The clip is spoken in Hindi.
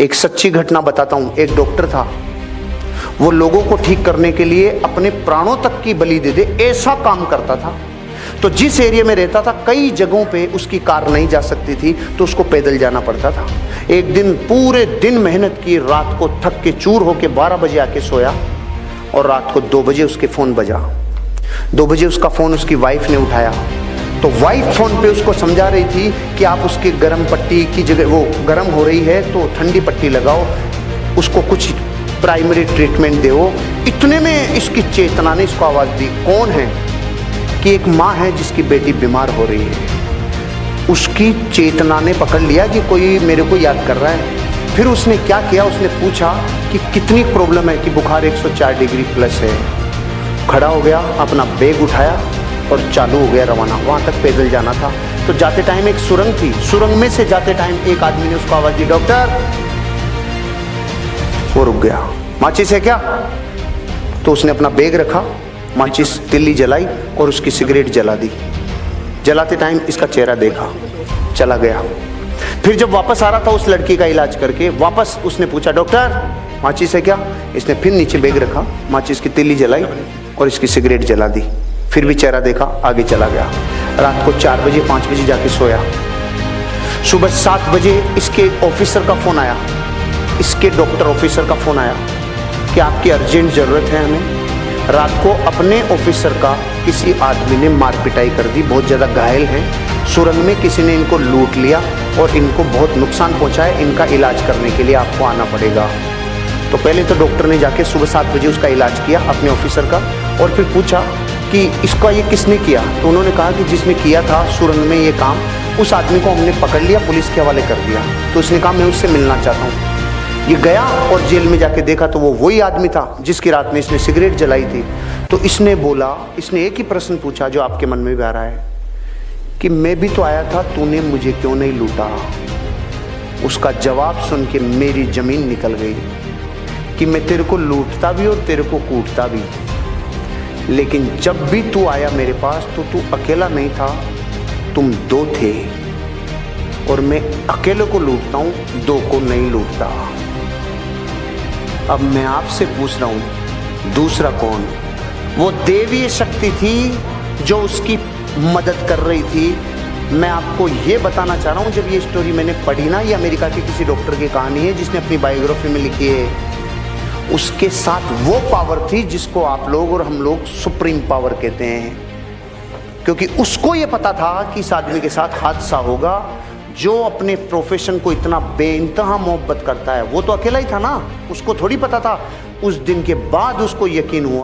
एक सच्ची घटना बताता हूं। एक डॉक्टर था, वो लोगों को ठीक करने के लिए अपने प्राणों तक की बलि दे दे ऐसा काम करता था। तो जिस एरिया में रहता था कई जगहों पे उसकी कार नहीं जा सकती थी, तो उसको पैदल जाना पड़ता था। एक दिन पूरे दिन मेहनत की, रात को थक के चूर होके 12 बजे आके सोया और रात को 2 बजे उसके फोन बजा। 2 बजे उसका फोन उसकी वाइफ ने उठाया, तो वाइफ फोन पे उसको समझा रही थी कि आप उसके गर्म पट्टी की जगह, वो गर्म हो रही है तो ठंडी पट्टी लगाओ, उसको कुछ प्राइमरी ट्रीटमेंट दो। इतने में इसकी चेतना ने इसको आवाज दी। कौन है? कि एक माँ है जिसकी बेटी बीमार हो रही है। उसकी चेतना ने पकड़ लिया कि कोई मेरे को याद कर रहा है। फिर उसने क्या किया, उसने पूछा कि कितनी प्रॉब्लम है, कि बुखार 104 डिग्री प्लस है। खड़ा हो गया, अपना बैग उठाया और चालू हो गया रवाना। वहाँ तक पैदल जाना था। तो जाते टाइम एक सुरंग थी, सुरंग में से जाते टाइम एक आदमी ने उसको आवाज दी, डॉक्टर। वो रुक गया। माचिस है क्या? तो उसने अपना बैग रखा, माचिस तिल्ली जलाई और उसकी सिगरेट जला दी। जलाते टाइम इसका चेहरा देखा, चला गया। फिर जब वापस आ रहा था उस लड़की का इलाज करके, वापस उसने पूछा, डॉक्टर माचिस है क्या? इसने फिर नीचे बैग रखा, माचिस की तिल्ली जलाई और इसकी सिगरेट जला दी। फिर भी चेहरा देखा, आगे चला गया। रात को 4 बजे 5 बजे जाके सोया। सुबह 7 बजे इसके ऑफिसर का फोन आया, इसके डॉक्टर ऑफिसर का फोन आया कि आपकी अर्जेंट जरूरत है हमें। रात को अपने ऑफिसर का किसी आदमी ने मार पिटाई कर दी, बहुत ज़्यादा घायल हैं। सुरंग में किसी ने इनको लूट लिया और इनको बहुत नुकसान पहुंचा है। इनका इलाज करने के लिए आपको आना पड़ेगा। तो पहले तो डॉक्टर ने जाके सुबह 7 बजे उसका इलाज किया अपने ऑफिसर का, और फिर पूछा कि इसका ये किसने किया। तो उन्होंने कहा कि जिसने किया था सुरंग में ये काम, उस आदमी को हमने पकड़ लिया, पुलिस के हवाले कर दिया। तो उसने कहा मैं उससे मिलना चाहता हूँ। ये गया और जेल में जाके देखा तो वो वही आदमी था जिसकी रात में इसने सिगरेट जलाई थी। तो इसने बोला, इसने एक ही प्रश्न पूछा जो आपके मन में भी आ रहा है कि मैं भी तो आया था, तूने मुझे क्यों नहीं लूटा? उसका जवाब सुन के मेरी जमीन निकल गई कि मैं तेरे को लूटता भी और तेरे को कूटता भी, लेकिन जब भी तू आया मेरे पास तो तू अकेला नहीं था, तुम 2 थे, और मैं अकेले को लूटता हूं, 2 को नहीं लूटता। अब मैं आपसे पूछ रहा हूं, दूसरा कौन? वो देवीय शक्ति थी जो उसकी मदद कर रही थी। मैं आपको ये बताना चाह रहा हूं, जब ये स्टोरी मैंने पढ़ी ना, ये अमेरिका के किसी डॉक्टर की कहानी है जिसने अपनी बायोग्राफी में लिखी है। उसके साथ वो पावर थी जिसको आप लोग और हम लोग सुप्रीम पावर कहते हैं, क्योंकि उसको ये पता था कि इस आदमी के साथ हादसा होगा। जो अपने प्रोफेशन को इतना बेइंतहा मोहब्बत करता है, वो तो अकेला ही था ना, उसको थोड़ी पता था। उस दिन के बाद उसको यकीन हुआ।